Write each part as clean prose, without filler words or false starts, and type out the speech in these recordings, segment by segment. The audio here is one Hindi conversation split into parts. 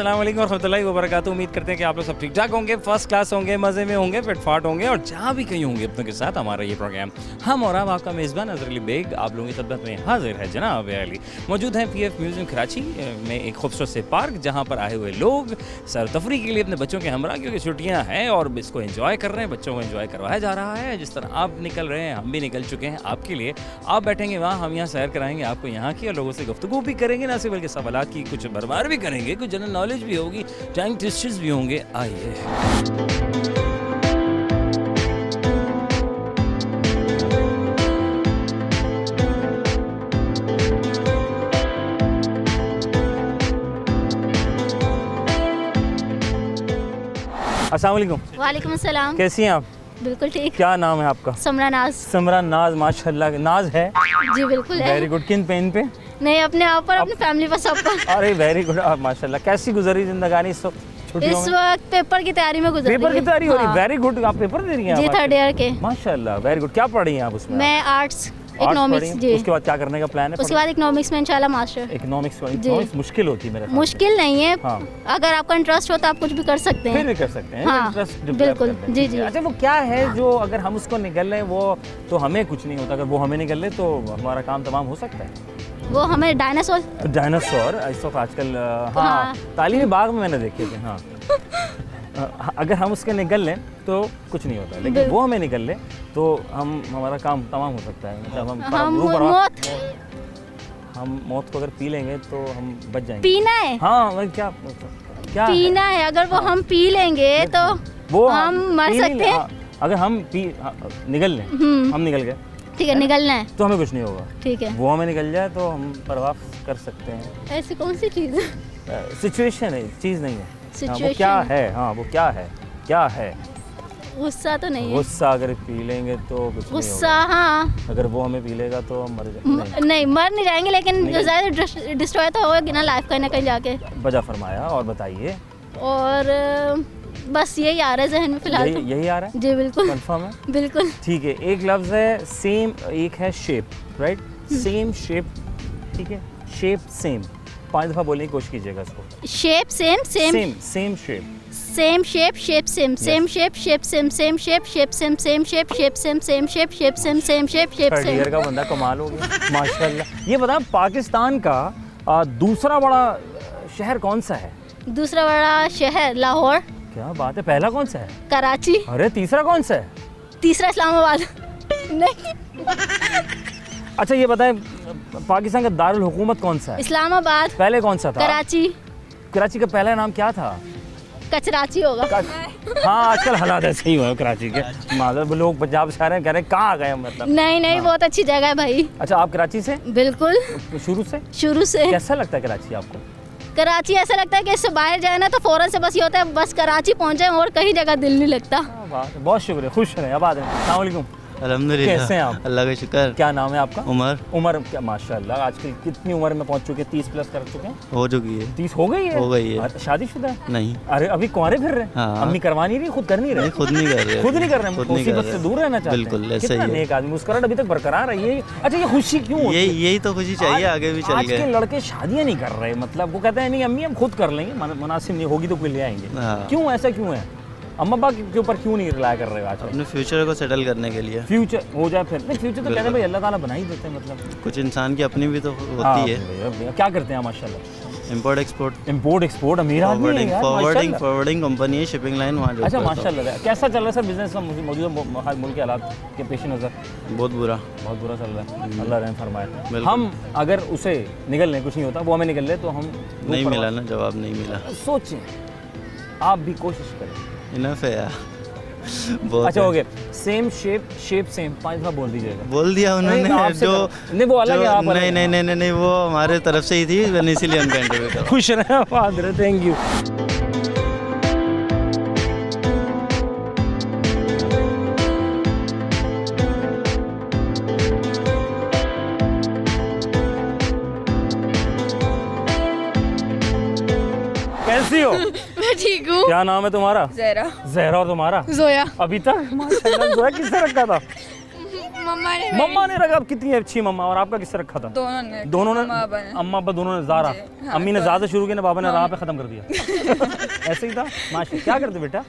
अस्सलाम वालेकुम रहमतुल्लाहि व बरकातुहू। उम्मीद करते हैं कि आप लोग सब ठीक ठाक होंगे, फर्स्ट क्लास होंगे, मज़े में होंगे, फिटफाट होंगे और जहाँ भी कहीं होंगे अपनों के साथ हमारा ये प्रोग्राम हम और आप आपका मेज़बान अज़हर अली बेग आप लोगों की खिदमत में हाजिर है। जनाब अली मौजूद हैं PF म्यूज़ियम कराची में एक खूबसूरत से पार्क, जहाँ पर आए हुए लोग सैर तफरी के लिए अपने बच्चों के हमरा, क्योंकि छुट्टियाँ हैं और इसको एंजॉय कर रहे हैं, बच्चों को एंजॉय करवाया जा रहा है। जिस तरह आप निकल रहे हैं हम भी निकल चुके हैं आपके लिए। आप बैठेंगे वहाँ, हम यहाँ सैर कराएंगे आपको यहाँ की, और लोगों से गुफ्तगू भी करेंगे, ना सिर्फ बल्कि सवालात की कुछ बरबार भी करेंगे, कुछ जनरल नॉलेज भी होगी, टंग ट्विस्टर्स भी होंगे। आइए अस्सलाम वालेकुम। वालेकुम अस्सलाम। कैसी हैं आप? बिल्कुल ठीक। क्या नाम है आपका? समरा नाज। समरा नाज, माशाल्लाह। नाज है? जी बिल्कुल है। Very good. किन पेन पे? नहीं, अपने आप पर, अपनी फैमिली पर, सब पर। अरे वेरी गुड माशाल्लाह। कैसी गुजरी जिंदगानी इस वक्त छुट्टियों इस में? वक्त पेपर की तैयारी में गुजर रही है। पेपर की तैयारी हो रही है? हाँ। Very good. आप पेपर दे रही हैं? जी, थर्ड ईयर के। माशाल्लाह वेरी गुड। क्या पढ़ रही हैं आप उसमें? मैं आर्ट्स Arts इकोनॉमिक्स। पढ़ी हैं? जी। उसके बाद क्या करने का प्लान है? उसके बाद इकोनॉमिक्स में इंशाल्लाह मास्टर। इकोनॉमिक्स जी। मुश्किल होती है मेरे ख्याल से। मुश्किल नहीं है, हाँ। अगर आपका इंटरेस्ट हो तो आप कुछ भी कर सकते फिर हैं। भी कर सकते हैं। हाँ, इंटरेस्ट डेवलप बिल्कुल। करते हैं। जी, जी। अच्छा, वो क्या है जो अगर हम उसको निकल लें वो तो हमें कुछ नहीं होता, अगर वो हमें निकल ले तो हमारा काम तमाम हो सकता है? वो हमें डायनासोर। डायनासोर इस वक्त आजकल हाँ हाँ। तालीमी बाग में मैंने देखे थे। हाँ अगर हम उसके निकल लें तो कुछ नहीं होता, लेकिन वो हमें निकल ले तो हमारा काम तमाम हो सकता है। मतलब हम मौत को अगर पी लेंगे तो हम बच जाएंगे। पीना है। हाँ मतलब क्या पीना है, अगर वो हम पी लेंगे तो वो हम मर पी नहीं सकते ले- हैं। हाँ, अगर हम निकल लें, हम निकल गए ठीक है, निकलना है। तो हमें कुछ नहीं होगा। ठीक है। वो हमें निकल जाए तो हम परवाह कर सकते हैं। ऐसी कौन सी चीज़ है? सिचुएशन है, चीज़ नहीं है। हाँ, वो Situation। क्या है? हाँ वो क्या है? गुस्सा तो नहीं है। गुस्सा अगर पी लेंगे तो कुछ नहीं गुस्सा, होगा। हाँ। अगर वो हमें पी लेगा तो हम मर जाएंगे। नहीं, मर नहीं जाएंगे, लेकिन नहीं। ज़्यादा डिस्ट्रॉय तो होगी ना लाइफ कहीं ना कहीं जाके। बजा फरमाया। और बताइए। और बस यही आ रहा है जहन में फिलहाल तो। यही आ रहा है? जी बिल्कुल। कंफर्म है? बिल्कुल। ठीक है। एक लफ्ज़ है सेम, एक है शेप, राइट? सेम शेप, ठीक है? शेप सेम 5 दफ़ा बोलने की कोशिश कीजिएगा इसको। Shape same, same same shape, same shape, shape same, same shape, shape same, same shape, shape same, same shape, shape same, same shape, shape same, same shape, shape third year same. का बंदा कमाल हो गया माशाल्लाह। ये बताओ पाकिस्तान का दूसरा बड़ा शहर कौन सा है? दूसरा बड़ा शहर लाहौर। क्या बात है। पहला कौन सा है? कराची। अरे तीसरा कौन सा है? तीसरा इस्लामाबाद। नहीं, अच्छा ये बताएं पाकिस्तान का दारुल हुकूमत कौन सा है? इस्लामाबाद। पहले कौन सा था? कराची। कराची का पहला नाम क्या था? कचराची होगा। हाँ आजकल हालात ऐसे ही हुए हैं कराची के। मतलब लोग पंजाब से आ रहे हैं, कह रहे हैं कहाँ आ गए मतलब। नहीं नहीं, बहुत अच्छी जगह है भाई। अच्छा आप कराची से? बिल्कुल, शुरू से? शुरू से। कैसा लगता है कराची आपको? कराची ऐसा लगता है कि इससे बाहर जाए ना तो फौरन से बस ये होता है बस कराची पहुंचे और कहीं जगह दिल नहीं लगता। बहुत शुक्रिया, खुश रहें, आबाद रहें। अस्सलाम वालेकुम। अल्हम्दुलिल्लाह। कैसे हैं आप? अल्लाह का शुक्र। क्या नाम है आपका? उमर। उम्र क्या माशाल्लाह, आजकल कितनी उम्र में पहुंच चुके हैं? 30 प्लस कर चुके हैं? हो चुकी है। 30 हो गई है? हो गई है। अच्छा, शादीशुदा है? नहीं अरे अभी कुंवारे फिर रहे हैं? हाँ। अम्मी करवा नहीं रही, खुद कर नहीं रहे? नहीं, खुद नहीं कर रहे। खुद नहीं कर रहे? खुद नहीं कर मुसीबत से रहे। दूर रहना चाहते हैं? बिल्कुल ऐसा कितना ही है। नेक आदमी, मुस्कुराहट अभी तक बरकरार है। ये अच्छा, ये खुशी क्यों होती है? यही तो खुशी चाहिए, आगे भी चल आज के गए। लड़के शादियां नहीं कर रहे, मतलब वो कहते हैं नहीं अम्मी हम खुद कर लेंगे, मुनासिब नहीं होगी तो कोई ले आएंगे। हाँ। क्यों ऐसा क्यों है? अम्मा बाप के ऊपर क्यों नहीं रिलाय कर रहे हो आजकल? अपने फ्यूचर को सेटल करने के लिए। फ्यूचर हो जाए फिर नहीं, फ्यूचर तो कहते हैं भाई अल्लाह ताला बना ही देते हैं मतलब। कुछ इंसान की अपनी भी तो हाँ, होती है। भैया, क्या करते हैं माशाल्लाह? इम्पोर्ट एक्सपोर्ट, इंपोर्ट एक्सपोर्ट, अमीर आदमी है यार माशाल्लाह। फॉरवर्डिंग कंपनी है, शिपिंग लाइन वहाँ अच्छा माशाल्लाह। कैसा चल रहा है सर बिजनेस मौजूदा मुल्क के हालात के पेश नज़र? बहुत बुरा। बहुत बुरा चल रहा है, अल्लाह रहम फरमाए। बिल्कुल। हम अगर उसे निकल लें, कुछ नहीं होता, वो हमें निकल ले तो हम नहीं मिला ना, जवाब नहीं मिला। सोचें, आप भी कोशिश करें। इनफ है यार। बहुत अच्छा है। हो गया। सेम शेप, शेप सेम 5 दफ़ा बोल दीजिएगा। बोल दिया नहीं, उन्होंने आपसे जो नहीं वो अलग है, आप अलग नहीं हैं। नहीं नहीं नहीं नहीं, वो हमारे तरफ से ही थी, मैंने इसीलिए उनका इंटरव्यू करा। खुश रहें फादर, थैंक यू। कैसी हो? मैं ठीक हूँ। क्या नाम है तुम्हारा? जहरा। जहरा। और तुम्हारा? जोया। अभी तक माशाल्लाह। जोया किसने रखा था? मम्मा ने मम्मा ने रखा। कितनी अच्छी मम्मा। और आपका किससे रखा था? दोनों ने अम्मा अब्बा दोनों ने। ज़ारा अम्मी ने ज़्यादा शुरू किया ना, बाबा ने राह पे ख़त्म कर दिया। ऐसे ही था माशा। क्या करते बेटा?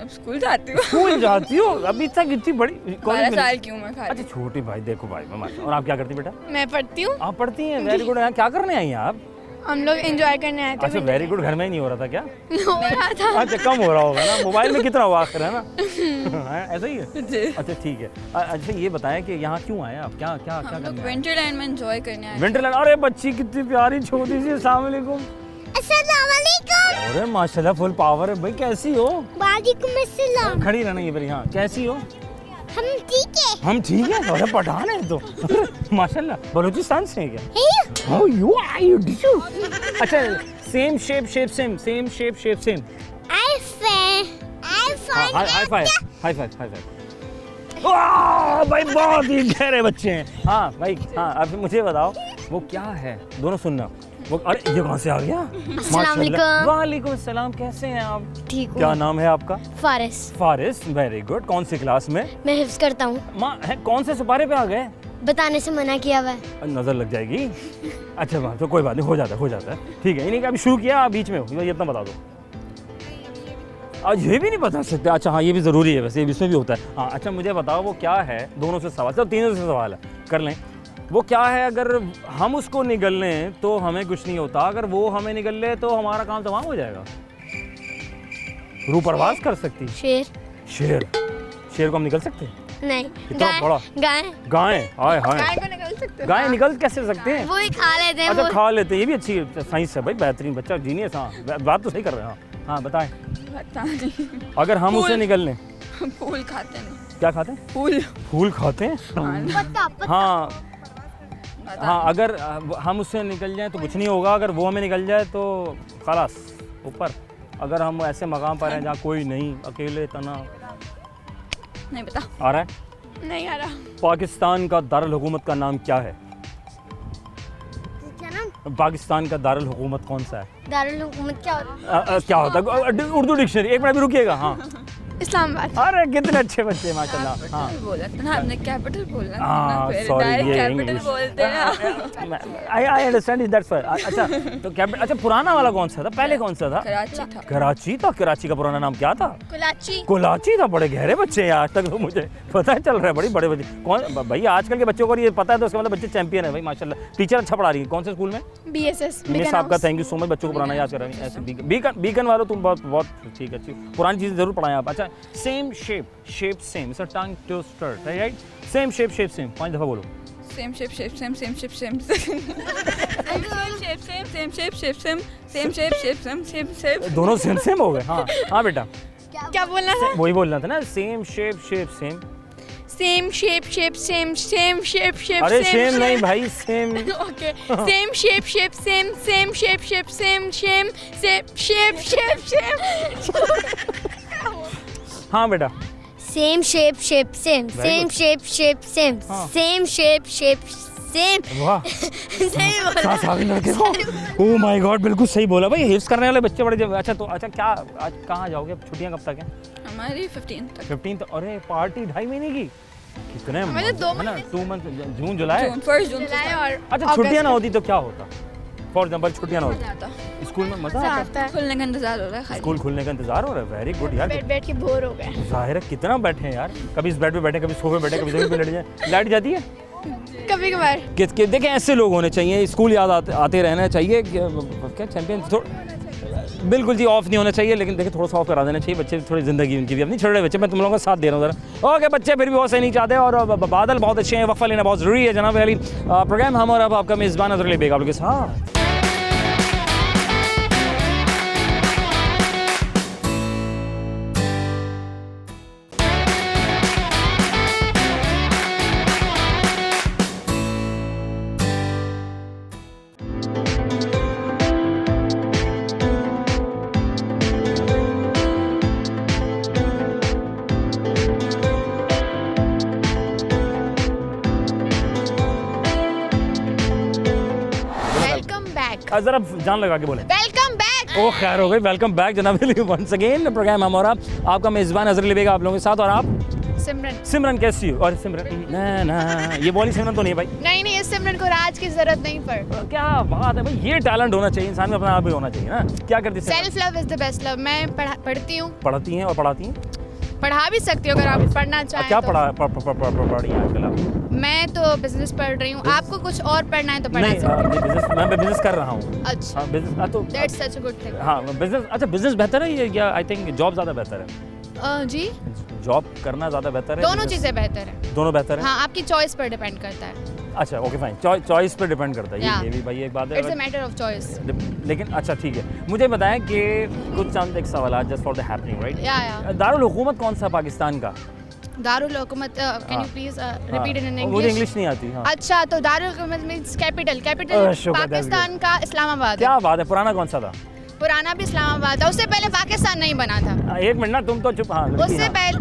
अब स्कूल जाती हूँ। स्कूल जाती हो? अभी तक इतनी बड़ी 12 साल की उम्र खाली। अच्छा छोटी भाई, देखो भाई माशा। और आप क्या करती बेटा? मैं पढ़ती हूँ। आप पढ़ती हैं? Very good. यहाँ क्या करने आई हैं आप? हम लोग एंजॉय करने आए थे। अच्छा वेरी गुड। घर में ही नहीं हो रहा था क्या? हो रहा था। अच्छा कम हो रहा होगा ना, मोबाइल में कितना हुआ आखिर, है ना? ऐसा ही है। जी। अच्छा ठीक है। अच्छा ये बताएं कि यहाँ क्यों आए आप? क्या क्या क्या हम लोग करने आए? विंटरलैंड में एंजॉय करने आए थे। विंटरलैंड। अरे बच्ची कितनी प्यारी छोटी सी। अस्सलाम वालेकुम। अस्सलाम वालेकुम। अरे माशाल्लाह फुल पावर है भाई। कैसी हो? वालेकुम अस्सलाम। खड़ी रहना ये पर। यहाँ कैसी हो? हम ठीक है। हम ठीक है। अरे पठान है तो। माशाल्लाह बलूचिस्तान से है क्या? How you are you do? अच्छा same shape same same. I fine high five high five high five. वाह भाई बहुत ही गहरे बच्चे हैं। हाँ भाई हाँ। अब मुझे बताओ वो क्या है? दोनों सुनना। वो अरे ये कहाँ से आ गया? माशाल्लाह। वालेकुम अस्सलाम। कैसे हैं आप? ठीक हूँ। क्या नाम है आपका? फारिस। फारिस। Very good. कौन सी क्लास में? मैं हिफ्ज करता हूँ। माँ है कौन से सुपारे पे आ गए? बताने से मना किया हुआ है। नजर लग जाएगी। अच्छा बात तो कोई बात नहीं, हो जाता है। ठीक है। इन्हीं का अभी शुरू किया, आप बीच में हो, ये इतना बता दो। आज ये भी नहीं बता सकते? अच्छा हाँ ये भी ज़रूरी है वैसे, ये इसमें भी होता है। हाँ अच्छा मुझे बताओ वो क्या है? दोनों से सवाल, चलो तीनों से सवाल है, कर लें। वो क्या है? अगर हम उसको निगल लें तो हमें कुछ नहीं होता, अगर वो हमें निगल ले तो हमारा काम तमाम हो जाएगा। रूह परवास कर सकती। शेर। शेर। शेर को हम निकल सकते हैं? नहीं। कितना बड़ा? गाय। गाय। हाय हाय। गाय को निकल सकते हो? गाय निकल कैसे सकते हैं? वो ही खा लेते हैं। अच्छा वो खा लेते हैं। ये भी अच्छी साइंस है भाई, बेहतरीन बच्चा, जीनियस। हाँ बात तो सही कर रहे हैं। हाँ बताएं। पता नहीं। अगर हम उसे निगल लें। फूल खाते हैं। क्या खाते हैं? फूल। फूल खाते हैं। हाँ हाँ। अगर हम उससे निकल जाएं तो कुछ नहीं होगा, अगर वो हमें निकल जाए तो खलास ऊपर। अगर हम ऐसे मकाम पर हैं जहाँ कोई नहीं, अकेले तना। नहीं पता। आ रहा है? नहीं आ रहा। पाकिस्तान का दारुल हुकूमत का नाम क्या है? पाकिस्तान का दारुल हुकूमत कौन सा है? दारुल हुकूमत क्या होता है? क्या होता है? उर्दू डिक्शनरी। एक मिनट भी रुकिएगा। हाँ इस्लामाबाद। अरे कितने अच्छे बच्चे माशाल्लाह। हाँ बोला था ना हमने, कैपिटल बोलना था हाँ ना, फिर सॉरी डायरेक्ट ये कैपिटल इंग्लिश। बोलते हैं ना। I understand that's why. अच्छा तो कैपिटल। अच्छा पुराना वाला कौन सा था? पहले कौन सा था? कराची था। कराची था। कराची का पुराना नाम क्या था? कुलाची। कोलाची था। बड़े गहरे बच्चे हैं आज तक तो मुझे पता है चल रहा है। बड़ी बड़े बच्चे कौन भाई आजकल के बच्चों को ये पता है तो उसका मतलब बच्चे चैंपियन है भाई माशाल्लाह। टीचर अच्छा पढ़ा रही है। कौन से स्कूल में? BSS। मिस आपका थैंक यू सो मच, बच्चों को पढ़ाना याद कर रहे हैं। ऐसे बीकन वालों तुम बहुत ठीक अच्छी पुरानी चीज़ें जरूर पढ़ाएं आप। अच्छा same shape same, it's a tongue twister right? Same shape same 5 दफ़ा बोलो। Same shape same same shape same दोनों सेम हो गए। हाँ हाँ बेटा क्या बोलना था? वही बोलना था ना, same shape same. Same shape shape अरे सेम नहीं भाई, same. Okay. Same shape same. हाँ बेटा same shape same same shape same हाँ। Same shape same. वाह सही बोला। सांस आ गई लड़के को। ओह माय गॉड बिल्कुल सही बोला भाई। हिफ्स करने वाले बच्चे बड़े अच्छा तो अच्छा क्या आज कहाँ जाओगे? छुट्टियाँ कब तक हैं? हमारी 15 तक। 15 अरे पार्टी 2.5 महीने की। कितने हमें तो 2 है ना? 2 मंथ। जून जुलाई। फर्स्ट जून जुलाई और अच्छा छुट्टियाँ ना होती तो क्या होता? फॉर एग्जाम्पल छुट्टियाँ ना होती आता स्कूल में मजा आता है? खुलने का इंतजार हो रहा है खाली। स्कूल खुलने का इंतजार हो रहा है। वेरी गुड यार। बैठ के बोर हो गए। जाहिर है कितना बैठे हैं यार, कभी इस बेड पे बैठे, कभी सोफे बैठे, कभी जमीन पे लेट जाए। लाइट जाती है कभी कभार। देखें ऐसे लोग होने चाहिए, स्कूल याद आते रहना चाहिए। क्या चैंपियन बिल्कुल जी ऑफ नहीं होना चाहिए, लेकिन देखिए थोड़ा सा ऑफ करा देना चाहिए। बच्चे थोड़ी ज़िंदगी उनकी भी अपनी छोटे बच्चे, मैं तुम लोगों का साथ दे रहा हूँ ज़रा। ओके बच्चे फिर भी बहुत सही नहीं चाहते और बादल बहुत अच्छे हैं, वक्फा लेना बहुत ज़रूरी है जनाब अली। प्रोग्राम हम और अब आपका मेज़बान अज़हर अली बेग आप लोगों के साथ। ज़रा जान लगा के बोले वेलकम बैक। ओ खैर हो गई। वेलकम बैक जनाब वंस अगेन। प्रोग्राम हमारा आपका मेज़बान अज़हर अली बेग आप लोगों के साथ और आप सिमरन। सिमरन कैसी हो? और सिमरन ना ना, ये वाली सिमरन तो नहीं है भाई। नहीं नहीं, इस सिमरन को राज की जरूरत नहीं पड़। क्या बात है भाई, ये टैलेंट होना चाहिए इंसान में, अपना आप भी होना चाहिए ना। क्या करती है self love is the best love. मैं पढ़ती हूँ, पढ़ती हैं और पढ़ाती हैं। पढ़ा भी सकती हूँ अगर आप पढ़ना चाहें। क्या तो। पढ़ी हैं आजकल आप? मैं तो बिजनेस पढ़ रही हूँ, आपको कुछ और पढ़ना है तो पढ़ा नहीं, सकते मैं बिजनेस कर रहा हूँ। अच्छा, हाँ, बिजनेस तो that's such a good thing. हाँ बिजनेस। अच्छा, बिजनेस बेहतर है या आई थिंक जॉब ज़्यादा बेहतर है? जी, जॉब करना ज़्यादा बेहतर है? दोनों business- चीज़ें बेहतर है। दोनों बेहतर है। हाँ, आपकी चॉइस पर डिपेंड करता है। अच्छा ओके फाइन, चॉइस पे डिपेंड करता है। Yeah. ये भी भाई एक बात इट्स अ है। Matter of choice. लेकिन अच्छा ठीक है, मुझे बताएं कि कुछ चंद एक सवाल just for the happening right. या दारुल हुकूमत कौन सा पाकिस्तान का? दारुल हुकूमत, can you please repeat in मुझे इंग्लिश? इंग्लिश नहीं आती। हाँ। अच्छा, तो दारुल हुकूमत मींस कैपिटल। कैपिटल शुक्र, that's पाकिस्तान का इस्लामाबाद है। क्या बात है, पुराना कौन सा था? पुराना भी इस्लामाबाद था, उससे पहले पाकिस्तान नहीं बना था। एक मिनट ना, तुम तो चुप। हाँ लड़की, उससे हाँ। पहले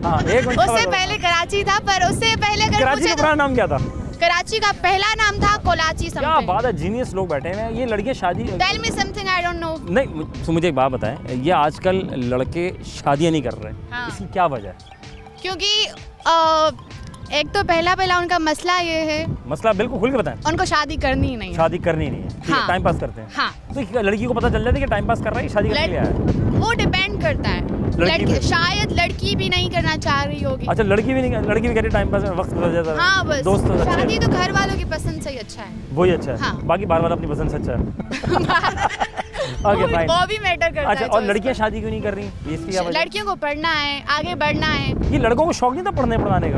हाँ एक मिनट उससे सवाल पहले कराची था, पर उससे पहले अगर कराची पूछे का तो पुराना नाम क्या था? कराची का पहला नाम था कोलाची क्या समथिंग। बात है, जीनियस लोग बैठे हैं। ये लड़के शादी tell me something I don't know. नहीं, तो मुझे एक बात बताएं, ये आजकल लड़के शादियां नहीं कर रहे, हाँ। इसकी क्या वजह है? क्योंकि एक तो पहला उनका मसला ये है, मसला बिल्कुल खुल के बताएं। उनको शादी करनी ही नहीं है। शादी करनी नहीं है, ठीक है, हाँ। टाइम पास करते हैं। हाँ, तो क्या लड़की को पता चल जाता है कि टाइम पास कर रहा है, शादी करने के लिए आया है? वो डिपेंड करता है। लड़की पे। शायद लड़की भी नहीं करना चाह रही होगी। अच्छा, लड़की भी नहीं, लड़की भी कह रही टाइम पास में वक्त गुजर जाता है। हाँ बस, दोस्त अच्छे शादी हैं। तो घर वालों की पसंद से ही अच्छा है। वही अच्छा है। हाँ। बाकी बार बार अपनी पसंद से अच्छा है। Okay fine. वो भी मैटर करता अच्छा, है। और choice लड़कियां पर। शादी क्यों नहीं कर रही? ये इसकी क्या वजह है? लड़कियों को पढ़ना है, आगे बढ़ना है। ये लड़कों को शौक नहीं था पढ़ने पढ़ाने का?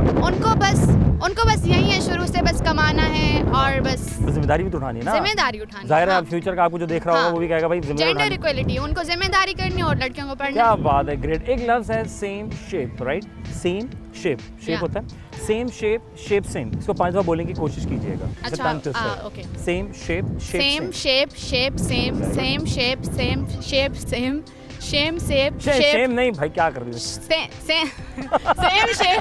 उनको बस यही है, शुरू से बस कमाना है और बस जिम्मेदारी भी तो उठानी है ना। जिम्मेदारी उठानी। जाहिर है, हाँ। अब फ्यूचर का आपको जो देख रहा होगा हाँ। वो भी कहेगा भाई जिम्मेदारी जेंडर उठानी। इक्वलिटी, उनको जिम्मेदारी करनी और लड़कियों को पढ़ना। क्या बात है, ग्रेट। एक लफ्ज है same shape, right? Same shape, shape Yeah. होता है सेम शेप, शेप सेम। इसको 5 बार बोलने की कोशिश कीजिएगा। अच्छा, okay. Same shape, shape same shape, shape same, same shape, same shape, same shame shape, same नहीं भाई, क्या कर रही हो? Same shape.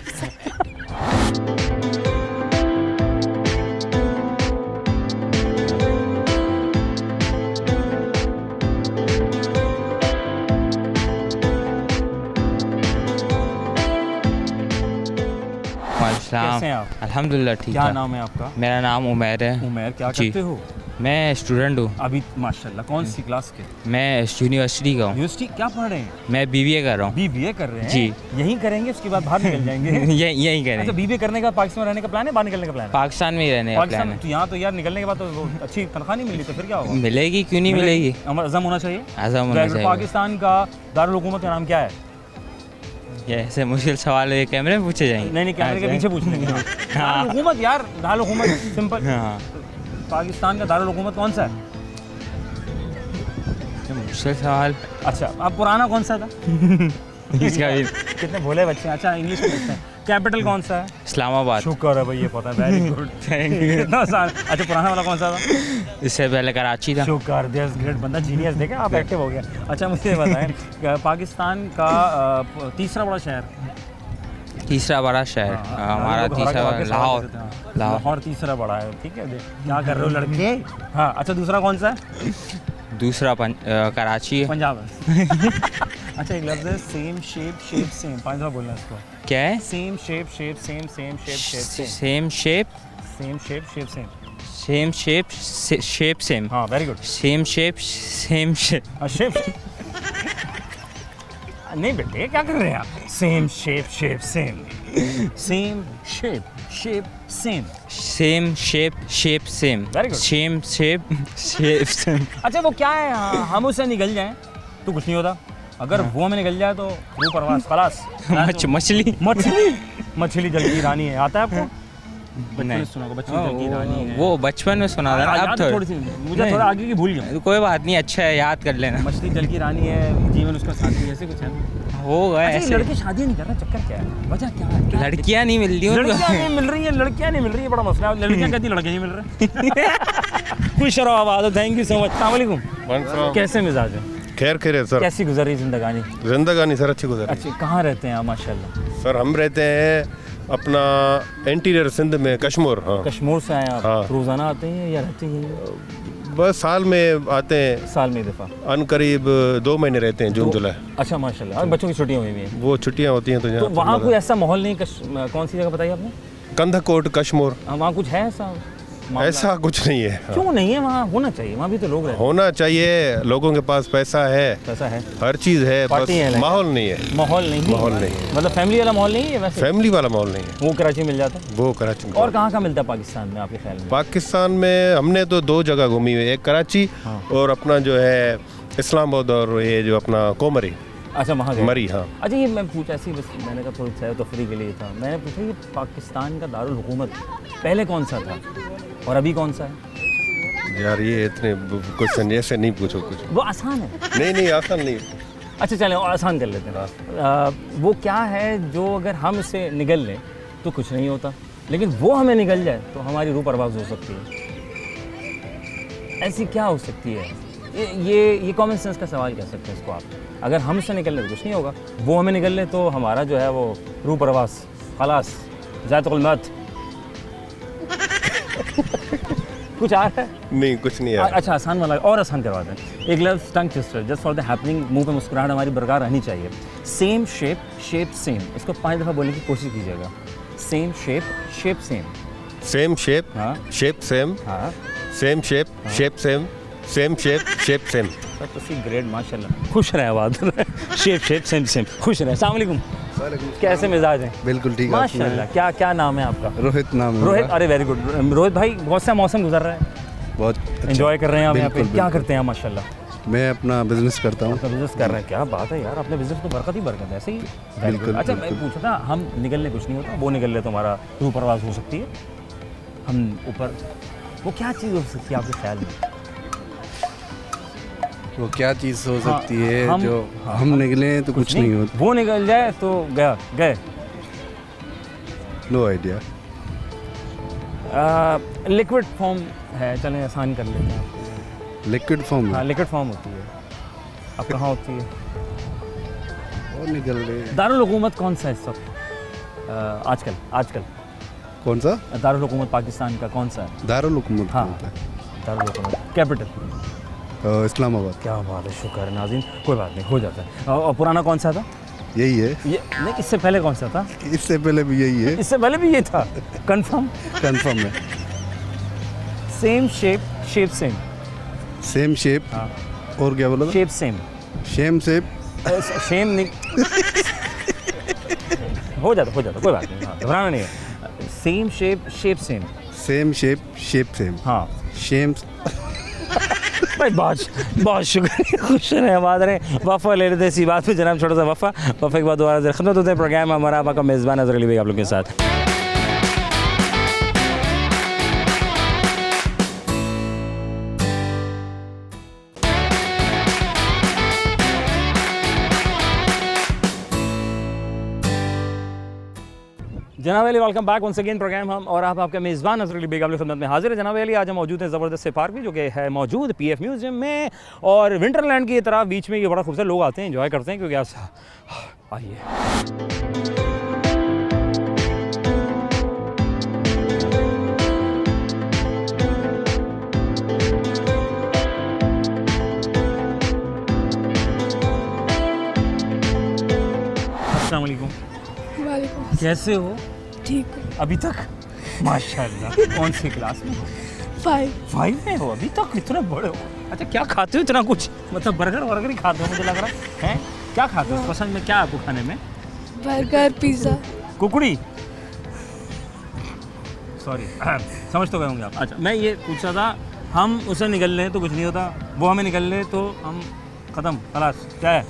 कैसे हैं आप? अल्हम्दुलिल्लाह ठीक क्या है। नाम है आपका? मेरा नाम उमैर है। उमैर, क्या जी। करते हो? मैं स्टूडेंट हूँ। अभी माशाल्लाह, कौन सी क्लास के? मैं यूनिवर्सिटी का हूँ। यूनिवर्सिटी क्या पढ़ रहे हैं? मैं BBA कर रहा हूँ। बीबीए कर रहे हैं? जी। यहीं करेंगे, उसके बाद बाहर निकल जाएंगे? यहीं अच्छा, करें। बीबीए करने का पाकिस्तान में रहने का प्लान है, बाहर निकलने का प्लान है? पाकिस्तान में ही रहने का पाकिस्तान प्लान तो यहाँ तो यार निकलने के बाद तो वो अच्छी तनख्वाह नहीं मिली, तो फिर क्या है। होगा? मिलेगी, क्यों नहीं मिलेगी? अज़म होना चाहिए। आज़म होना Graduate चाहिए। पाकिस्तान का दारुल हुकूमत का नाम क्या है? ये ऐसे मुश्किल सवाल ये कैमरे में पूछे जाएंगे? नहीं कैमरे के अच्छा। पीछे पूछने के लिए। हाँ। दारुल हुकूमत यार, दारुल हुकूमत सिंपल। हाँ, पाकिस्तान का दारुल हुकूमत कौन सा है? ये मुश्किल सवाल। अच्छा, अब पुराना कौन सा था? इसका भी कितने भोले बच्चे हैं। अच्छा, इंग्लिश में पूछते हैं, कैपिटल कौन सा है? इस्लामाबाद। शुक्र है भाई, ये पता है, वेरी गुड। कितना आसान। अच्छा, पुराना वाला कौन सा था? इससे पहले कराची था। शुक्र, दैट्स ग्रेट। बंदा जीनियस, देखे आप एक्टिव हो गया। अच्छा, मुझे बताएं, पाकिस्तान का तीसरा बड़ा शहर? तीसरा बड़ा शहर हमारा तीसरा लाहौर। लाहौर तीसरा बड़ा है, ठीक है। क्या कर रहे हो लड़के? हाँ, अच्छा, दूसरा कौन सा है? दूसरा कराची है। पंजाब है। अच्छा, एक लफ्ज़ है सेम शेप, शेप सेम। 5 बार बोलना है इसको। क्या है? Same shape, shape same, same shape, shape same. Same shape, same shape, shape same. Same shape, shape same. हाँ, very good. Same shape, same shape. Shape नहीं बेटे, क्या कर रहे हैं आप? Same shape, shape same. Same shape, shape same. Same shape, shape same. Very good. Same shape, shape same. अच्छा, वो क्या है, हम उससे निकल जाएं तो कुछ नहीं होता, अगर वो हमें निकल जाए तो वो परवास खलास। मछली। मछली जल की रानी है, आता है आपको? बचपन में नहीं। सुना होगा, मछली जल की रानी है। वो बचपन में सुना था, अब याद है थोड़ी सी, मुझे नहीं। थोड़ा आगे की भूल गया। कोई बात नहीं, अच्छा है, याद कर लेना। मछली जल की रानी है, जीवन उसका साथी, ऐसे कुछ है। होगा अच्छा, ये ऐसे। लड़के शादी नहीं कर रहे, चक्कर क्या है? वजह क्या है? लड़कियां नहीं मिल रही लड़कियां नहीं उनको। मिल रही है, लड़कियां नहीं मिल रही है, बड़ा मसला है। लड़कियां कहती हैं लड़के नहीं मिल रहे। खुश रहो, आबाद। Thank you so much. अस्सलाम वालेकुम। कैसे मिजाज है? खैर खैर सर। कैसी गुजर रही जिंदगानी? जिंदगानी सर अच्छी गुजर रही अच्छी। कहाँ रहते हैं आप? माशाल्लाह। सर हम रहते हैं अपना एंटीरियर सिंध में, कश्मीर। हाँ, कश्मीर से आए आप? हाँ। रोजाना आते हैं या रहते हैं? बस साल में आते हैं, साल में दफ़ा? अनकरीब 2 महीने रहते हैं, जून जुलाई। अच्छा माशाल्लाह। और बच्चों की छुट्टियाँ हुई हैं? वो छुट्टियाँ होती हैं तो तो यहाँ वहाँ कोई ऐसा माहौल नहीं? कौन सी जगह बताई आपने? कंधाकोट, कश्मीर, वहाँ कुछ है ऐसा मामला? ऐसा कुछ नहीं है। क्यों नहीं है? वहाँ होना चाहिए, वहाँ भी तो लोग रहते होना चाहिए, लोगों के पास पैसा है, हैं। ऐसा है? हर चीज़ है, बस पार्टी है, माहौल नहीं है। माहौल नहीं? माहौल नहीं है। मतलब फैमिली वाला माहौल नहीं है वैसे? फैमिली वाला माहौल नहीं है, वो कराची में मिल जाता है? वो कराची में। और कहाँ मिलता है पाकिस्तान में आपके ख्याल में? पाकिस्तान में हमने तो 2 जगह घूमी हुई है, एक कराची हाँ। और अपना जो है इस्लामाबाद और ये जो अपना कोमरी, अच्छा वहाँ गए? मरी। हाँ, अच्छा ये मैं पूछा ऐसे ही बस, मैंने कहा थोड़ी सैर तफरी के लिए था, मैंने पूछा ये पाकिस्तान का दारुल हुकूमत पहले कौन सा था और अभी कौन सा है? यार ये इतने क्वेश्चन ऐसे नहीं पूछो कुछ। वो आसान है। नहीं आसान नहीं। अच्छा चलें और आसान कर लेते हैं। वो क्या है जो अगर हम इससे निगल लें तो कुछ नहीं होता, लेकिन वो हमें निगल जाए तो हमारी रूह परवाज़ हो सकती है? ऐसी क्या हो सकती है? ये कॉमन सेंस का सवाल कह सकते हैं इसको आप। अगर हम इससे निकल लें तो कुछ नहीं होगा, वो हमें निकल ले तो हमारा जो है वो रूह परवास खलास जातुल मौत। कुछ आ रहा है? नहीं कुछ नहीं यार। अच्छा आसान वाला और आसान करवा दें। एक लफ्ज़ टंग twister, just for the happening, मुंह पे मुस्कुराहट हमारी बरकरार रहनी चाहिए। सेम शेप, शेप सेम, इसको 5 दफ़ा बोलने की कोशिश कीजिएगा। Same shape, shape same. Same shape, हाँ शेप सेम, हाँ same shape, shape same, same shape, shape same. सब ग्रेट माशाल्लाह। खुश रहे आवाज़ शेप शेप सेम सेम, खुश रहे। अस्सलाम वालेकुम। कैसे मिजाज हैं? बिल्कुल ठीक है। माशाल्लाह। क्या क्या नाम है आपका? रोहित नाम है रोहित, मेरा। अरे वेरी गुड। रोहित भाई बहुत सा मौसम गुजर रहा है, बहुत अच्छा। एंजॉय कर रहे हैं आप यहाँ पे? बिल्कुल, क्या बिल्कुल। करते हैं माशाल्लाह? मैं अपना बिजनेस करता हूँ। अपना बिजनेस कर रहे हैं, क्या बात है यार, अपने बिजनेस तो बरकत ही बरकत है, ऐसे ही। Very बिल्कुल, good। अच्छा मैं बिल्कुल। पूछा था, हम निकलने कुछ नहीं होता, वो निकल ले तो हमारा रूह परवाज़ हो सकती है। हम ऊपर, वो क्या चीज़ हो सकती है आपके ख्याल में? वो क्या चीज़ हो हाँ, सकती है हम- जो हाँ, हम निकले तो कुछ नहीं होता। वो निकल जाए तो गए। No idea. लिक्विड फॉर्म है, चलें आसान कर लेते हैं। लिक्विड फॉर्म हाँ में लिक्विड फॉर्म होती है। अब कहाँ होती है? और निकल रहे। दारुल हुकूमत कौन सा है इस वक्त आजकल कौन सा? दारुल हुकूमत पाकिस्तान का कौन सा है? दारुल हुकूमत हाँ। होता है। दारुल हुकूमत कैपिटल? इस्लामाबाद। क्या बात है, शुक्र है नाज़रीन, कोई बात नहीं, हो जाता है। और पुराना कौन सा था? यही है। ये नहीं, इससे पहले कौन सा था? इससे पहले भी यही है। इससे पहले भी ये था? कंफर्म? कंफर्म है। Same shape, shape same. Same shape. हाँ। और क्या बोला? Shape same. Same shape. Shame नहीं हो जाता कोई बात नहीं, हाँ, घबराना नहीं है। Same shape, shape same. Same shape, shape same. हाँ सेम। भाई बहुत शुक्रिया, खुश रहे, आबाद रहे। वफ़ा ले लेते इसी बात पे जनाब, छोटा सा वफ़ा के बाद दोबारा खत्म होते हैं प्रोग्राम। हमारा आपका मेज़बान अज़हर अली बेग आप लोगों के साथ। जनाब Ali welcome back once again programme हम और आपका मेज़बान अज़हर अली बेग आपकी खिदमत में हाजिर है। जनाब अली आज हम मौजूद हैं ज़बरदस्त से पार्क में, जो कि है मौजूद पीएफ म्यूजियम में, और विंटरलैंड की तरह बीच में ये बड़ा खूबसूरत लोग आते हैं, एंजॉय करते हैं, क्योंकि आप आइए। अस्सलाम वालेकुम। वालेकुम। कैसे हो? ठीक है। अभी तक माशाल्लाह। कौन सी क्लास में हो? 5 में हो? अभी तक इतने बड़े हो। अच्छा क्या खाते हो इतना कुछ? मतलब बर्गर ही खाते हो मुझे लग रहा है। क्या खाते हो? पसंद में क्या है आपको खाने में? Burger, pizza. कुकड़ी? सॉरी समझ तो गए होंगे आप। अच्छा मैं ये पूछ रहा था, हम उसे निकल लें तो कुछ नहीं होता, वो हमें निकल ले तो हम ख़त्म खलास, क्या है?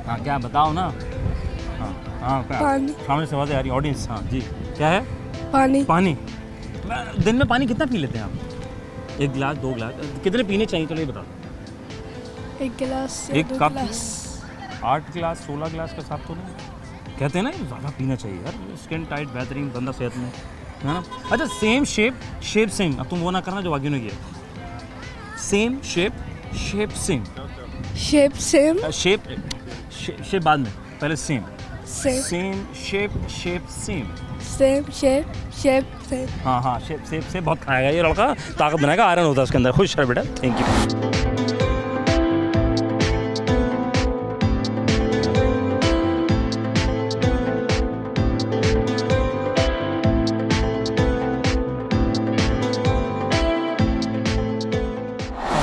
हाँ क्या बताओ ना। हाँ क्या? पानी। सामने से आवाज़ आ रही है, ऑडियंस। हाँ जी क्या है? पानी। पानी। दिन में पानी कितना पी लेते हैं आप? 1 गिलास 2 गिलास? कितने पीने चाहिए तो ये बता दो। 1 गिलास, 1 2 कप? गिलास। 8 गिलास 16 गिलास का हिसाब तो नहीं? कहते हैं ना ज़्यादा पीना चाहिए यार, स्किन टाइट, बेहतरीन, बंदा सेहत में, है ना? अच्छा सेम शेप, शेप सेम, अब तुम वो ना करना जो बाकी ने किया। Same shape, shape same. Shape same. Shape बाद में, पहले same. Same same shape shape same. Same shape shape same. हाँ हाँ, शेप से बहुत खाएगा ये लड़का, ताकत बनाएगा, आयरन होता है उसके अंदर। खुश रह बेटा, थैंक यू।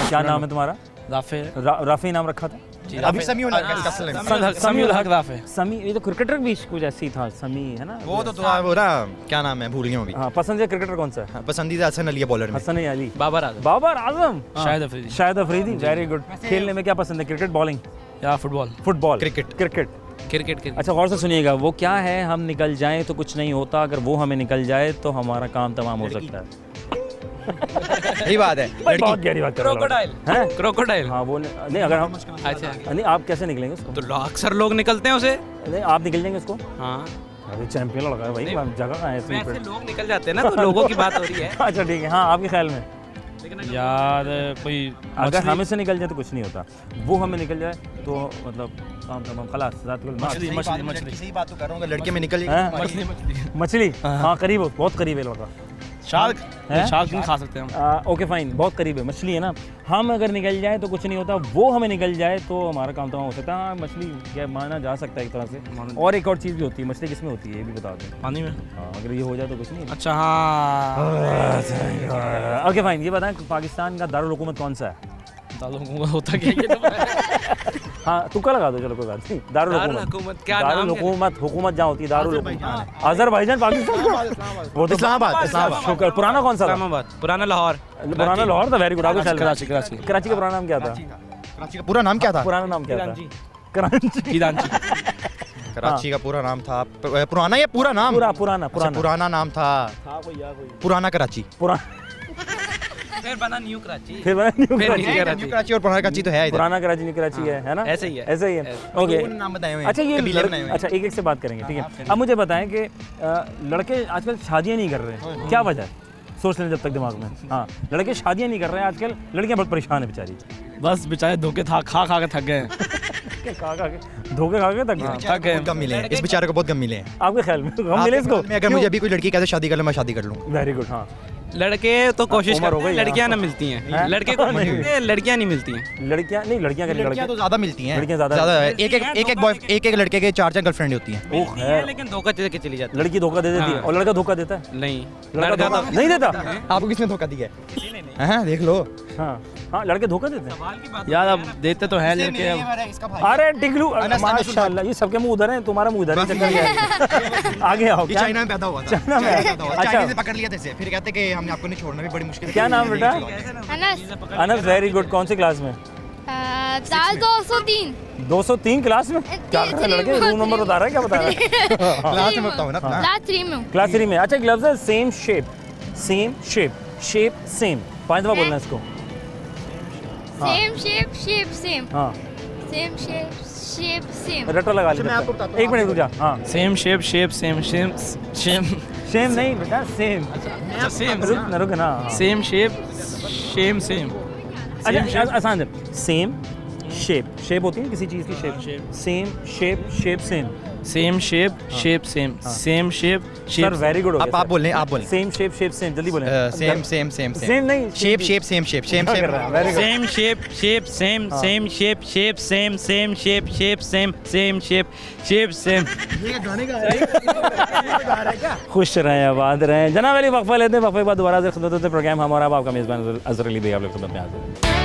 क्या नाम है तुम्हारा? राफे राफी नाम रखा था अभी समीउल हक राफे। समी, ये तो क्रिकेटर भी कुछ ऐसे ही था, समी है ना वो तो वो ना क्या नाम है, भूल गया अभी। हाँ, पसंदीदा क्रिकेटर कौन सा है? पसंदीदा हसन अली है बॉलर में। हसन अली, बाबर आजम, बाबर आजम, शाहिद अफरीदी। Shahid Afridi, very good. खेलने में क्या पसंद है? क्रिकेट, बॉलिंग या football? Football, cricket. Cricket. Cricket. अच्छा, गौर से सुनिएगा, वो क्या है, हम निकल जाएं तो कुछ नहीं होता, अगर वो हमें निकल जाए तो हमारा काम तमाम हो सकता है। यही बात है। बहुत गहरी बात कर रहा हूँ। क्रोकोडाइल हैं? क्रोकोडाइल। हाँ, वो नहीं, अगर हम अच्छा, नहीं, आप कैसे निकलेंगे उसको? तो अक्सर लोग निकलते हैं उसे। नहीं, आप निकल जाएंगे उसको? हाँ, अरे चैंपियन लड़का है भाई, जगह कहाँ है इसमें वैसे पे? लोग निकल जाते हैं ना, तो लोगों की बात हो रही है। अच्छा ठीक है, हाँ, आपके ख्याल में? यार कोई अगर हमें से निकल जाए तो कुछ नहीं होता, वो हमें निकल जाए तो मतलब काम तमाम, खलास, ज़ात कुल मार। मछली सही बात तो कर रहा हूँ, लड़के में निकल हैं? मछली, हाँ, करीब हो, बहुत करीब है लड़का। शार्क हैं? शार्क नहीं खा सकते हम। ओके फाइन, बहुत करीब है, मछली है ना। हम अगर निकल जाए तो कुछ नहीं होता, वो हमें निकल जाए तो हमारा काम तमाम हो सकता है। हाँ, मछली क्या माना जा सकता है एक तरह से। और एक और चीज़ भी होती है, मछली किस में होती है ये भी बता दें। पानी में। हाँ, अगर ये हो जाए तो कुछ नहीं। अच्छा हाँ, ओके फाइन, ये बताएं पाकिस्तान का दारुल हुकूमत कौन सा है? दारुल होता क्या ये तो हाँ, तुक्का लगा दो, चलो कोई बात नहीं। दारुल हुकूमत क्या नाम है? दारुल हुकूमत, हुकूमत जहाँ होती है दारुल हुकूमत। अजरबैजान पाकिस्तान का? वो तो इस्लामाबाद। शुक्र। पुराना कौन सा था? इस्लामाबाद। पुराना लाहौर। पुराना लाहौर था, वेरी गुड। आपके ख्याल में? कराची। कराची का पुराना नाम क्या था? कराची का पूरा नाम क्या था? पुराना नाम क्या था? कराची। कराची का पूरा नाम था, पुराना या पूरा नाम? पुराना पुराना नाम था पुराना कराची। फिर बना न्यू कराची। फिर बना न्यू कराची। न्यू कराची और पुराना कराची तो है इधर। पुराना कराची, न्यू कराची है ना? ऐसे ही है। ऐसे ही है, ओके। नाम बताए हुए हैं। अच्छा, ये कबीले बनाए हुए हैं। अच्छा, एक एक से बात करेंगे, ठीक है। अब मुझे बताएं कि लड़के आजकल शादियां नहीं कर रहे हैं, क्या वजह है? सोच लें जब तक दिमाग में। हाँ, लड़के शादियां नहीं कर रहे हैं आजकल, लड़कियां बहुत परेशान है बेचारी। बस बेचारे धोखे खा के थक गए हैं। धोखे खा के तक थक गए। बहुत कम मिले हैं इस बेचारे को, बहुत कम मिले हैं। आपके ख्याल में हम मिले इसको? अगर मुझे अभी कोई लड़की कहते शादी कर लो, मैं शादी कर लूँ। Very good. हाँ, लड़के तो कोशिश उम्र हो करते हैं, गई, लड़कियां हाँ। ना मिलती हैं। हैं? लड़के को लड़कियां नहीं मिलती हैं। लड़कियां नहीं, लड़कियां का लड़कियां तो ज्यादा मिलती हैं। लड़कियां ज्यादा ज्यादा एक लड़के के 4 गर्लफ्रेंड होती हैं। ओह है, लेकिन धोखा दे के चली जाती लड़की धोखा दे देती है हाँ। और लड़का धोखा देता है? नहीं, लड़का धोखा नहीं देता। आपको किसने धोखा दिया है? हाँ, देख लो। हाँ हाँ, लड़के धोखा देते हैं यार, अब देते तो हैं लड़के। अरे टिकलू, माशाल्लाह, ये सबके मुंह उधर हैं, तुम्हारा मुंह उधर है, चक्कर ये है। आगे आओ। ये क्या चाइना में पैदा हुआ था। चाइना में? अच्छा। चाइना से पकड़ लिया था इसे, फिर कहते कि हमने आपको नहीं छोड़ना, भी बड़ी मुश्किल है। क्या नाम बेटा? अनस। Anas, very good. कौन सी क्लास में? दाल 203। 203 क्लास में? क्या कर रहे हैं लड़के? रूम नंबर बता रहा है, क्या बता रहा है? क्लास में बताओ ना। क्लास 3 में हूँ। क्लास 3 में। अच्छा, एक लफ्ज़ है सेम शेप, शेप सेम, 5 दफा बोलना है इसको। हाँ। Same shape shape same. हाँ, सेम शेप सेम। रट्टा लगा लिया। एक मिनट रुक जा। हाँ, सेम शेप सेम सेम नहीं बेटा, सेम। सेम रुक ना। Same shape same. अच्छा, आसान है। सेम शेप होती है किसी चीज़ की, shape. Same shape same. Same shape same shape sir, very good. आप बोल लें, आप बोलें। सेम शेप सेम, जल्दी बोलें। सेम सेम नहीं, शेप सेम कर रहा है, very good। Same shape same. ये गाने का खुश रहें, आबाद रहें। जनाब अली, वक्फा लेते हैं, वक्फे के बाद दोबारा से खिदमत होते हैं। प्रोग्राम हमारा आपका मेज़बान अज़हर अली बेग आप लोग खिदमत में हाज़िर है।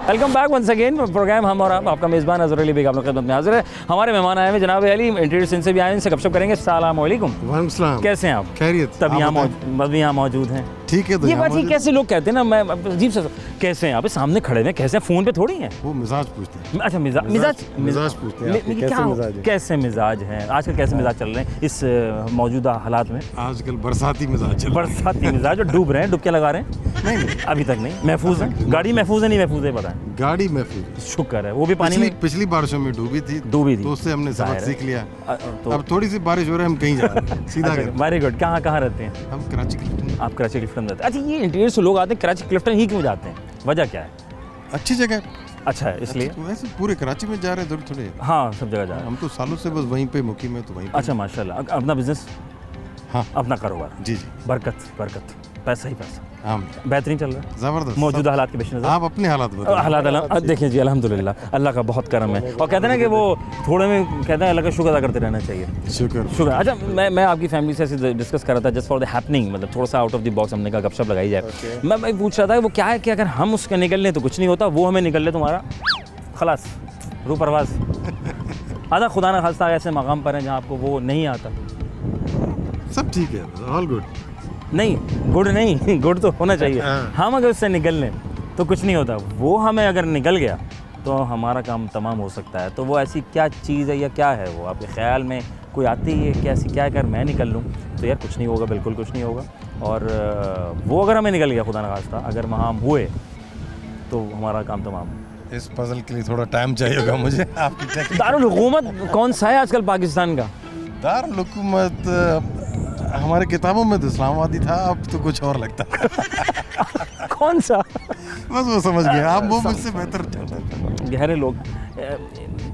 Welcome back once again. Programme हम और आपका मेज़बान अज़हर अली बेग आप लोग खिदमत में हाज़िर है। हमारे मेहमान आए हैं जनाब अली, इंटीरियर सिंह से भी आए हैं, इनसे गपशप करेंगे। अस्सलाम वालेकुम। वालेकुम सलाम। कैसे हैं आप? खैरियत? तभी यहाँ मौजूद हैं। ठीक है तो ये यहाँ बात ही मुझे- कैसे लोग कहते हैं ना, मैं अजीब सा कैसे हैं, अबे सामने खड़े हैं कैसे हैं, फोन पे थोड़ी हैं। वो मिजाज पूछते हैं। अच्छा मिजाज मिजाज पूछते हैं आपके, कैसे मिजाज है? कैसे मिजाज हैं आजकल, कैसे मिजाज चल रहे हैं इस मौजूदा हालात में? आजकल बरसाती मिजाज चल रहा है। बरसाती मिजाज, और डूब रहे हैं, डुबके लगा रहे हैं? नहीं अभी तक नहीं। महफूज है गाड़ी, महफूज है नहीं महफूज है बताएं? गाड़ी महफूज। शुक्र है, वो भी पानी में पिछली बारिशों में डूबी थी तो उससे हमने सबक जाहिर है। सीख लिया। तो अब थोड़ी सी बारिश हो रही है, हम कहीं जा रहे हैं सीधा घर। Very good. कहाँ कहाँ रहते हैं हम कराची क्लिफ्टन। आप? कराची क्लिफ्टन रहते हैं। अच्छा, ये इंटीरियर से लोग आते हैं कराची क्लिफ्टन ही क्यों जाते हैं, वजह क्या है? अच्छी जगह। अच्छा है इसलिए? वैसे पूरे कराची में जा रहे हैं थोड़े। हाँ सब जगह जा रहे हैं। हम तो सालों से बस वहीं पे मुकीम है, तो वहीं पे। अच्छा माशाल्लाह। अपना बिजनेस? हाँ अपना कारोबार। जी जी, बरकत बरकत, पैसा ही पैसा, हाँ बेहतरीन चल रहा है जबरदस्त। मौजूदा हालात के पेश नज़र। आप अपने हालात बताओ। हालात देखिए जी, अल्हम्दुलिल्लाह अल्लाह का बहुत करम है। और कहते हैं ना कि वो थोड़े में कहते हैं अल्लाह का शुक्र अदा करते रहना चाहिए। शुक्र। अच्छा, मैं आपकी फैमिली से ऐसे डिस्कस कर रहा था, जस्ट फॉर द हैपनिंग, मतलब थोड़ा सा आउट ऑफ द बॉक्स हमने कहा गपशप लगाई जाए। मैं पूछ रहा था वो क्या है कि अगर हम उसके निकल लें तो कुछ नहीं होता, वो हमें निकल ले तुम्हारा खलास रू परवाज। आधा खुदा न खास्ता ऐसे मकाम पर हैं जहाँ आपको वो नहीं आता। सब ठीक है, ऑल गुड। नहीं गुड नहीं, गुड तो होना चाहिए। हम अगर उससे निकल लें तो कुछ नहीं होता, वो हमें अगर निकल गया तो हमारा काम तमाम हो सकता है। तो वो ऐसी क्या चीज़ है या क्या है वो आपके ख्याल में कोई आती है कि ऐसी क्या अगर मैं निकल लूँ तो यार कुछ नहीं होगा, बिल्कुल कुछ नहीं होगा। और वो अगर हमें निकल गया खुदा न खास्ता, अगर वहाँ हम हुए तो हमारा काम तमाम। इस पजल के लिए थोड़ा टाइम चाहिए होगा मुझे। आपकी दारुल हुकूमत कौन सा है आजकल पाकिस्तान का? दारुल हुकूमत हमारे किताबों में तो इस्लामाबादी था, अब तो कुछ और लगता है। कौन सा? बस वो समझ गए आप, वो मुझसे बेहतर चल। गहरे लोग।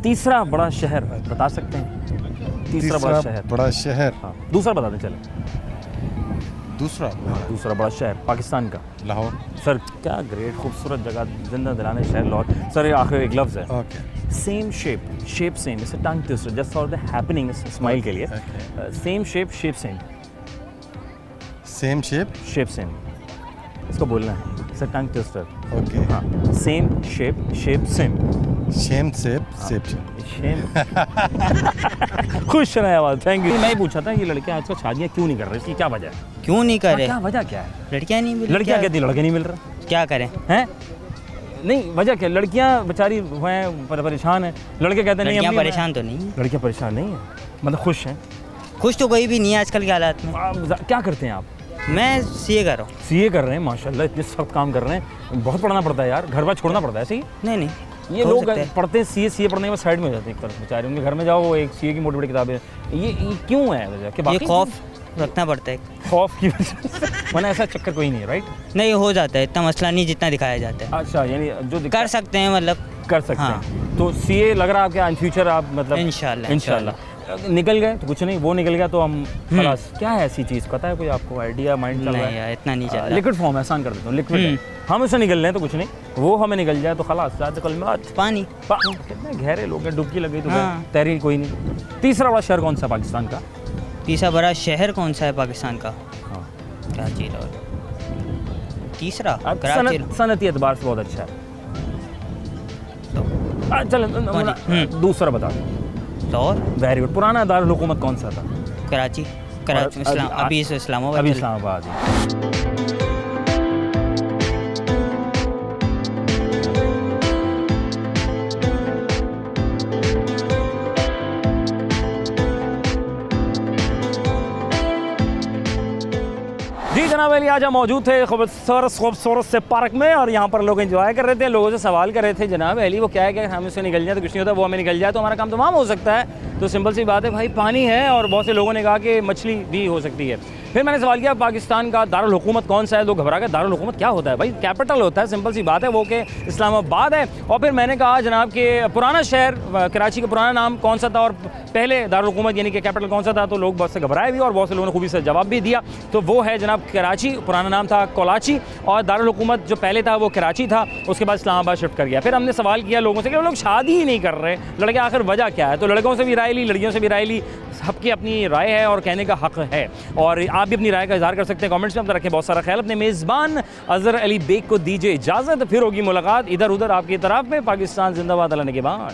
तीसरा बड़ा शहर बता सकते हैं? तीसरा बड़ा शहर। हाँ, दूसरा बता दें चले। दूसरा बड़ा शहर पाकिस्तान का? लाहौर। सर क्या ग्रेट खूबसूरत जगह, जिंदा दिलाने शहर लाहौर। सर ये आखिर एक लफ्ज़ है। Okay. Same shape same, it's a tongue twister just for the happening, smile के लिए। Same shape same. Same shape same, इसको बोलना है, it's a tongue twister. Okay. हाँ, same shape same. Shame shape. खुश रहे आवाज़, थैंक यू। मैं ही पूछा था ये लड़के आजकल शादियाँ क्यों नहीं कर रहे, इसकी क्या वजह है? क्यों नहीं करे? क्या वजह क्या है? लड़कियां नहीं मिल, लड़कियाँ कहती लड़के नहीं मिल रहा, क्या करें? हैं? नहीं वजह क्या? लड़कियाँ बेचारी हैं परेशान हैं, लड़के कहते नहीं। लड़कियां परेशान तो नहीं, लड़कियाँ परेशान नहीं है, मतलब खुश हैं। खुश तो कोई भी नहीं है आजकल के हालात में। क्या करते हैं आप? मैं सीए कर रहा हूँ। सीए कर रहे हैं, माशाल्लाह इतने सख्त काम कर रहे हैं, बहुत पढ़ना पड़ता है यार, घर बार छोड़ना पड़ता है। सही नहीं ये लोग पढ़ते हैं सीए पढ़ने के बाद साइड में हो जाते हैं एक तरफ बेचारे, उनके घर में जाओ वो एक सीए की मोटी मोटी किताबें। ये क्यों है वजह? कि ये खौफ रखना पड़ता है, खौफ की वजह से। वरना ऐसा चक्कर कोई नहीं है, राइट? नहीं हो जाता है, इतना मसला नहीं जितना दिखाया जाता है। अच्छा, यानी जो कर सकते हैं, मतलब कर सकते हैं। तो सीए लग रहा है आपके इन फ्यूचर आप मतलब इंशाल्लाह निकल गए तो कुछ नहीं, वो निकल गया तो हम खलास। क्या है ऐसी चीज़ पता है कोई आपको आइडिया माइंड चल रहा है? नहीं इतना नहीं चल रहा। लिक्विड फॉर्म आसान कर देता हूँ, लिक्विड है, हम उससे निकल रहे हैं तो कुछ नहीं, वो हमें निकल जाए तो खलास। पानी कितने गहरे लोग हैं, डुबकी लग गई तो तैरी कोई नहीं। तीसरा बड़ा शहर कौन सा पाकिस्तान का? तीसरा बड़ा शहर कौन सा है पाकिस्तान का? हाँ, कराची। तीसरा सनती एतबार से बहुत अच्छा है। चलो दूसरा बता दो। लाहौर। Very good. पुराना दारुल हुकूमत कौन सा था? कराची। अभी इस्लामाबाद। जी जनाब अली, आज हम मौजूद थे खूबसूरत से पार्क में और यहाँ पर लोग एंजॉय कर रहे थे, लोगों से सवाल कर रहे थे जनाब अली वो क्या है कि हम इससे निकल जाए तो कुछ नहीं होता, वो हमें निकल जाए तो हमारा काम तमाम हो सकता है। तो सिंपल सी बात है भाई, पानी है और बहुत से लोगों ने कहा कि मछली भी हो सकती है। फिर मैंने सवाल किया पाकिस्तान का दारुल हुकूमत कौन सा है? लोग घबरा गए, दारुल हुकूमत क्या होता है भाई? कैपिटल होता है, सिंपल सी बात है, वो कि इस्लामाबाद है। और फिर मैंने कहा जनाब कि पुराना शहर कराची का पुराना नाम कौन सा था और पहले दारुल हुकूमत यानी कि कैपिटल कौन सा था? तो लोग बहुत से घबराए भी और बहुत से लोगों ने खूबी से जवाब भी दिया। तो वो है जनाब कराची, पुराना नाम था कोलाची, और दारुल हुकूमत जो पहले था वो कराची था, उसके बाद इस्लामाबाद शिफ्ट कर गया। फिर हमने सवाल किया लोगों से कि वो लोग शादी ही नहीं कर रहे, लड़के आखिर वजह क्या है? तो लड़कों से भी राय ली, लड़कियों से भी राय ली, सबकी अपनी राय है और कहने का हक है, और आप भी अपनी राय का इजहार कर सकते हैं कमेंट्स में। अब रखें बहुत सारा ख्याल। अपने मेज़बान अजहर अली बेग को दीजिए इजाज़त, फिर होगी मुलाकात इधर उधर आपकी तरफ में। पाकिस्तान जिंदाबाद, अल्लाह ने के बाद।